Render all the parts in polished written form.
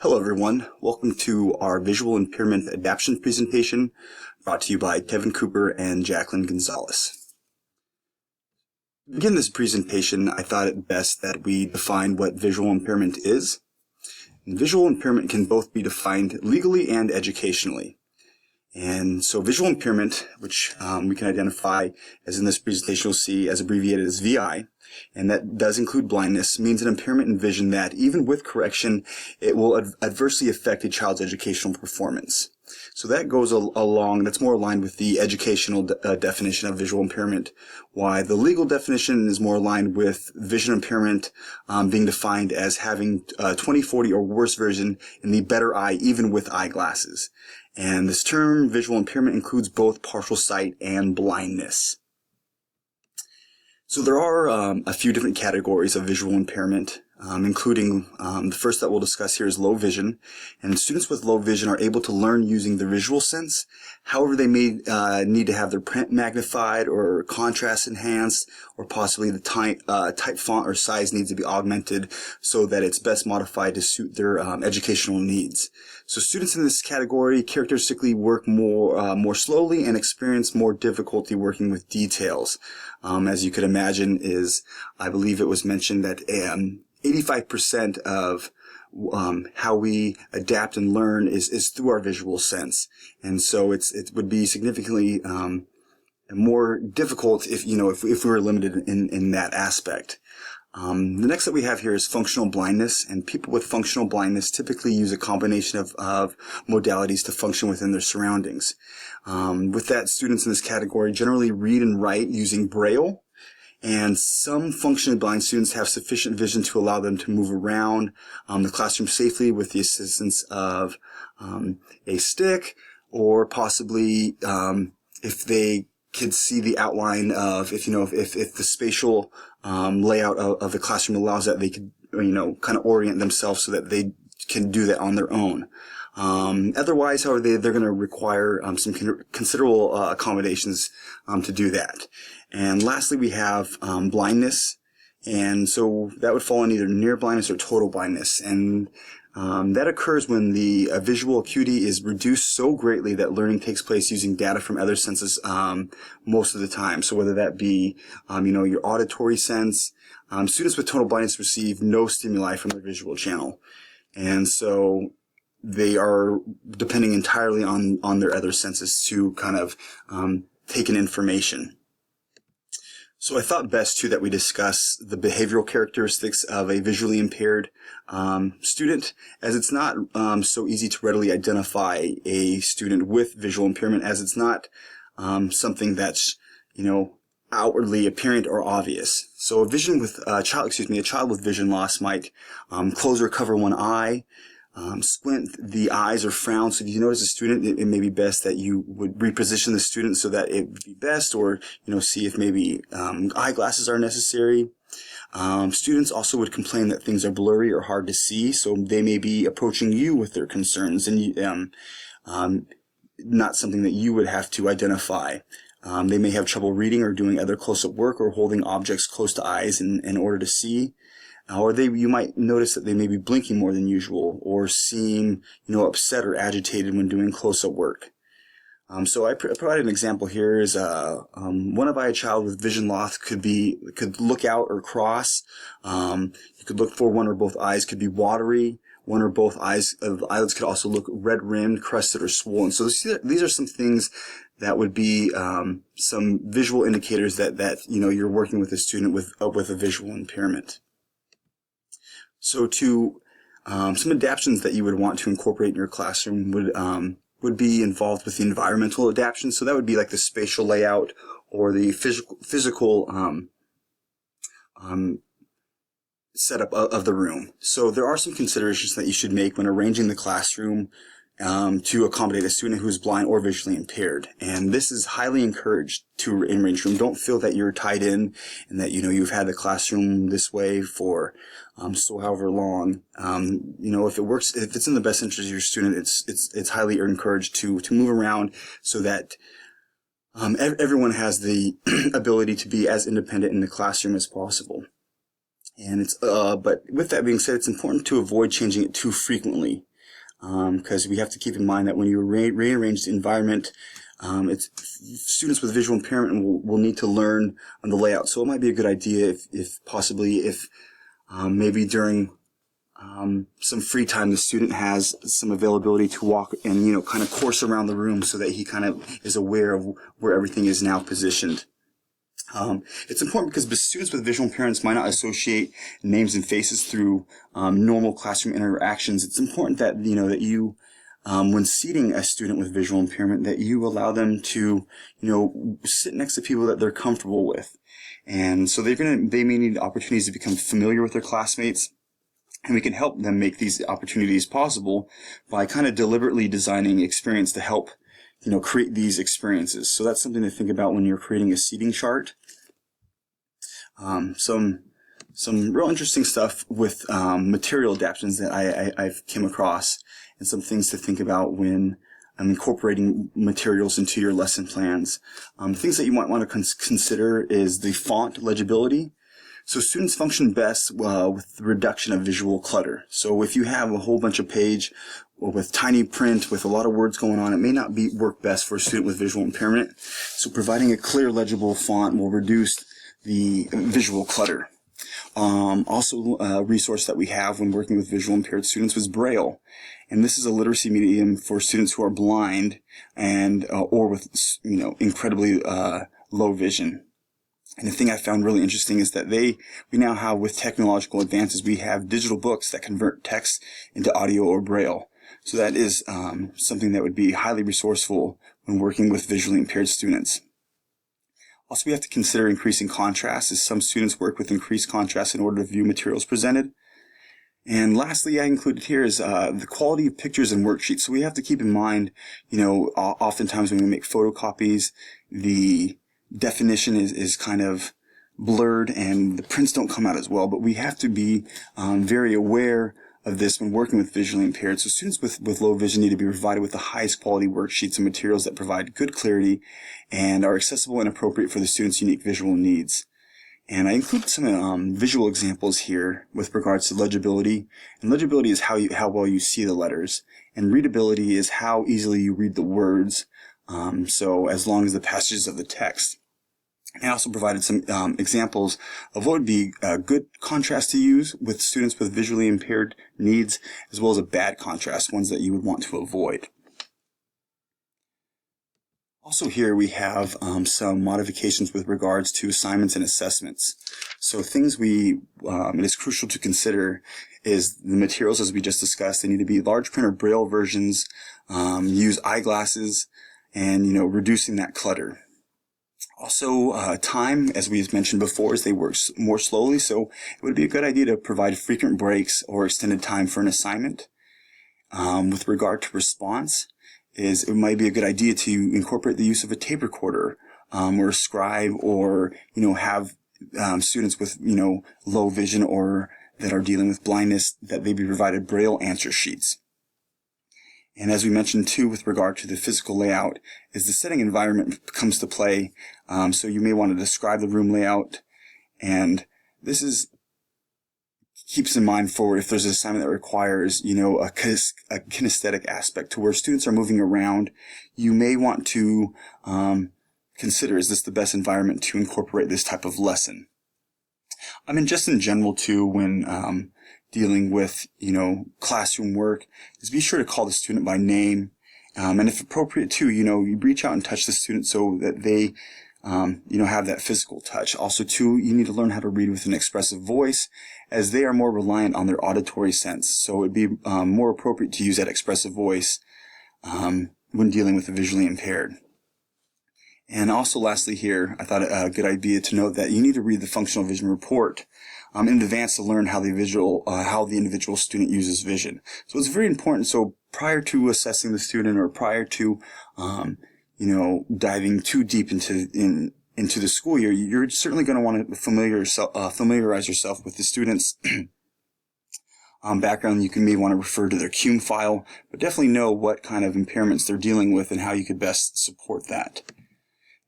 Hello everyone, welcome to our visual impairment adaptation presentation brought to you by Kevin Cooper and Jacqueline Gonzalez. To begin this presentation, I thought it best that we define what visual impairment is. And visual impairment can both be defined legally and educationally. And so visual impairment, which we can identify as in this presentation you'll see as abbreviated as VI, and that does include blindness, means an impairment in vision that, even with correction, it will adversely affect a child's educational performance. So that goes along, that's more aligned with the educational definition of visual impairment, while the legal definition is more aligned with vision impairment being defined as having 20/40 or worse vision in the better eye, even with eyeglasses. And this term, visual impairment, includes both partial sight and blindness. So there are a few different categories of visual impairment, including the first that we'll discuss here is low vision. And students with low vision are able to learn using the visual sense. However, they may need to have their print magnified or contrast enhanced, or possibly the type font or size needs to be augmented so that it's best modified to suit their educational needs. So students in this category characteristically work more slowly and experience more difficulty working with details. As you could imagine, I believe it was mentioned that 85% of how we adapt and learn is through our visual sense, and so it would be significantly more difficult if we were limited in that aspect. The next that we have here is functional blindness, and people with functional blindness typically use a combination of modalities to function within their surroundings. With that, students in this category generally read and write using Braille, and some functionally blind students have sufficient vision to allow them to move around the classroom safely with the assistance of a stick, or possibly if they could see the outline of, if the spatial layout of the classroom allows that, they could kind of orient themselves so that they can do that on their own. Otherwise, however, they're going to require some considerable accommodations to do that. And lastly, we have blindness, and so that would fall in either near blindness or total blindness, and that occurs when the visual acuity is reduced so greatly that learning takes place using data from other senses most of the time. So whether that be your auditory sense, students with total blindness receive no stimuli from their visual channel, and so they are depending entirely on their other senses to kind of take in information. So I thought best too that we discuss the behavioral characteristics of a visually impaired student, as it's not so easy to readily identify a student with visual impairment, as it's not something that's outwardly apparent or obvious. So a child with vision loss might close or cover one eye, squint the eyes, or frown. So if you notice a student, it may be best that you would reposition the student so that it would be best, or see if maybe eyeglasses are necessary. Students also would complain that things are blurry or hard to see, so they may be approaching you with their concerns, and not something that you would have to identify. They may have trouble reading or doing other close-up work, or holding objects close to eyes in order to see. Or you might notice that they may be blinking more than usual, or seem upset or agitated when doing close-up work. So I provided an example here. Is one-of-eye child with vision loss could look out or cross. You could look for one or both eyes could be watery. One or both eyes of the eyelids could also look red-rimmed, crusted, or swollen. So these are some things that would be some visual indicators that you're working with a student with a visual impairment. So some adaptations that you would want to incorporate in your classroom would be involved with the environmental adaptation. So that would be like the spatial layout or the physical setup of the room. So there are some considerations that you should make when arranging the classroom to accommodate a student who is blind or visually impaired. And this is highly encouraged to arrange room. Don't feel that you're tied in and that you've had the classroom this way for so however long. If it works, if it's in the best interest of your student, it's highly encouraged to move around so that everyone has the ability to be as independent in the classroom as possible. And but with that being said, it's important to avoid changing it too frequently. because we have to keep in mind that when you rearrange the environment, students with visual impairment will need to learn on the layout. So it might be a good idea if maybe during some free time the student has some availability to walk and kind of course around the room so that he kind of is aware of where everything is now positioned. It's important because students with visual impairments might not associate names and faces through normal classroom interactions. It's important that you when seating a student with visual impairment, that you allow them to sit next to people that they're comfortable with, and so they may need opportunities to become familiar with their classmates. And we can help them make these opportunities possible by kind of deliberately designing experience to help create these experiences. So that's something to think about when you're creating a seating chart. Some real interesting stuff with material adaptations that I've came across, and some things to think about when incorporating materials into your lesson plans. Things that you might want to consider is the font legibility. So students function best with the reduction of visual clutter. So if you have a whole bunch of page with tiny print with a lot of words going on, it may not work best for a student with visual impairment. So providing a clear, legible font will reduce the visual clutter. Also, a resource that we have when working with visual impaired students was Braille, and this is a literacy medium for students who are blind and or with incredibly low vision. And the thing I found really interesting is that we now have, with technological advances, we have digital books that convert text into audio or Braille. So that is something that would be highly resourceful when working with visually impaired students. Also, we have to consider increasing contrast, as some students work with increased contrast in order to view materials presented. And lastly, I included here is the quality of pictures and worksheets. So we have to keep in mind, oftentimes when we make photocopies, the definition is kind of blurred and the prints don't come out as well. But we have to be very aware of this when working with visually impaired. So students with low vision need to be provided with the highest quality worksheets and materials that provide good clarity and are accessible and appropriate for the student's unique visual needs. And I included some visual examples here with regards to legibility. And legibility is how well you see the letters, and readability is how easily you read the words, so as long as the passages of the text. I also provided some examples of what would be a good contrast to use with students with visually impaired needs, as well as a bad contrast, ones that you would want to avoid. Also here we have some modifications with regards to assignments and assessments. So things it is crucial to consider is the materials, as we just discussed. They need to be large print or Braille versions, use eyeglasses, and reducing that clutter. Also, time, as we mentioned before, is they work more slowly, so it would be a good idea to provide frequent breaks or extended time for an assignment. With regard to response, it might be a good idea to incorporate the use of a tape recorder, or a scribe, or have students with low vision or that are dealing with blindness, that they be provided Braille answer sheets. And as we mentioned too, with regard to the physical layout, is the setting environment comes to play. So you may want to describe the room layout, and this keeps in mind for if there's an assignment that requires, a kinesthetic aspect to where students are moving around. You may want to consider, is this the best environment to incorporate this type of lesson? I mean, just in general too, when dealing with, classroom work, is be sure to call the student by name. And if appropriate too, you reach out and touch the student so that they, have that physical touch. Also too, you need to learn how to read with an expressive voice, as they are more reliant on their auditory sense. So it'd be more appropriate to use that expressive voice when dealing with the visually impaired. And also lastly here, I thought a good idea to note that you need to read the functional vision report in advance to learn how the individual student uses vision. So it's very important. So prior to assessing the student, or prior to diving too deep into the school year, you're certainly going to want to familiarize yourself with the student's background. You may want to refer to their CUME file, but definitely know what kind of impairments they're dealing with and how you could best support that.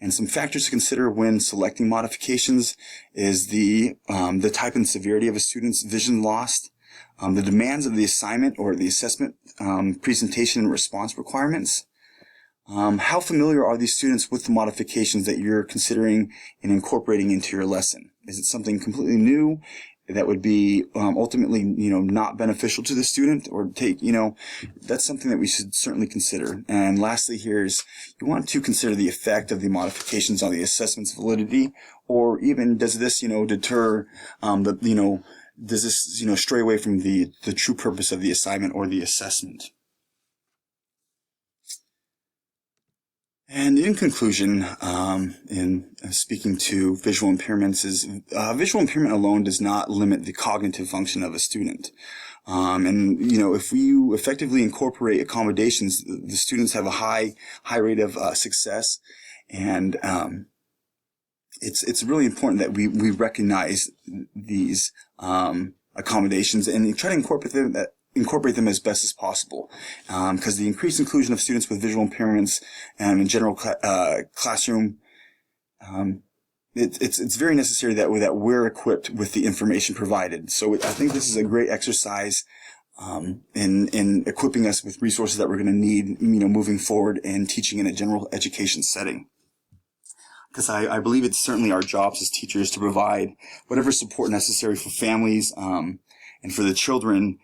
And some factors to consider when selecting modifications is the type and severity of a student's vision loss. the demands of the assignment or the assessment, presentation and response requirements. How familiar are these students with the modifications that you're considering and incorporating into your lesson? Is it something completely new that would be ultimately, not beneficial to the student, or that's something that we should certainly consider. And lastly, you want to consider the effect of the modifications on the assessment's validity, or even does this, deter does this, stray away from the true purpose of the assignment or the assessment? And in conclusion, in speaking to visual impairments, is visual impairment alone does not limit the cognitive function of a student. If we effectively incorporate accommodations, the students have a high rate of success, and it's really important that we recognize these accommodations and try to incorporate them as best as possible, because the increased inclusion of students with visual impairments in general classroom, it's very necessary that we're equipped with the information provided. So I think this is a great exercise in equipping us with resources that we're going to need, moving forward and teaching in a general education setting. Because I believe it's certainly our jobs as teachers to provide whatever support necessary for families and for the children,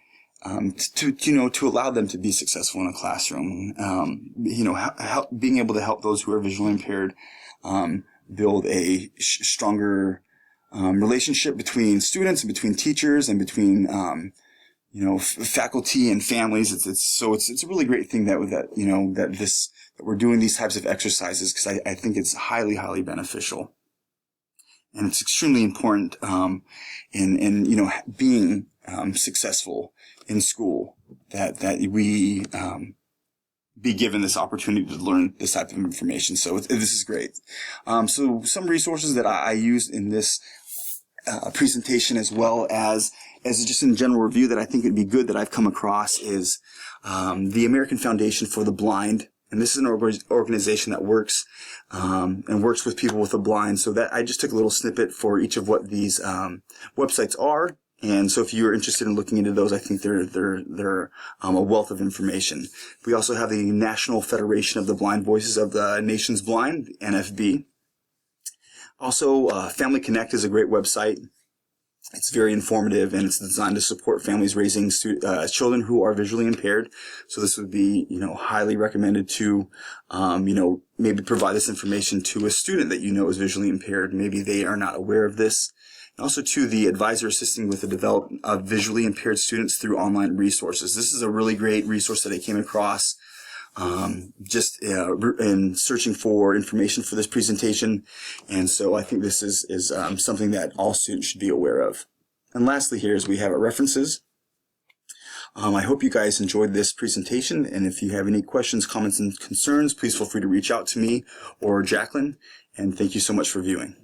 to allow them to be successful in a classroom. Being able to help those who are visually impaired build a stronger relationship between students and between teachers and between faculty and families. It's a really great thing that we're doing these types of exercises, because I think it's highly beneficial. And it's extremely important in being successful in school, that we be given this opportunity to learn this type of information. So this is great. So some resources that I used in this presentation, as well as just in general review, that I think it'd be good that I've come across, is the American Foundation for the Blind. And this is an organization that works with people with the blind. So that I just took a little snippet for each of what these websites are. And so if you're interested in looking into those, I think they're a wealth of information. We also have the National Federation of the Blind Voices of the Nation's Blind, NFB. Also, Family Connect is a great website. It's very informative, and it's designed to support families raising children who are visually impaired. So this would be, highly recommended to, maybe provide this information to a student that is visually impaired. Maybe they are not aware of this. And also to the advisor assisting with the development of visually impaired students through online resources. This is a really great resource that I came across just in searching for information for this presentation. And so I think this is something that all students should be aware of. And lastly, here is we have our references. I hope you guys enjoyed this presentation, and if you have any questions, comments, and concerns, please feel free to reach out to me or Jacqueline, and thank you so much for viewing.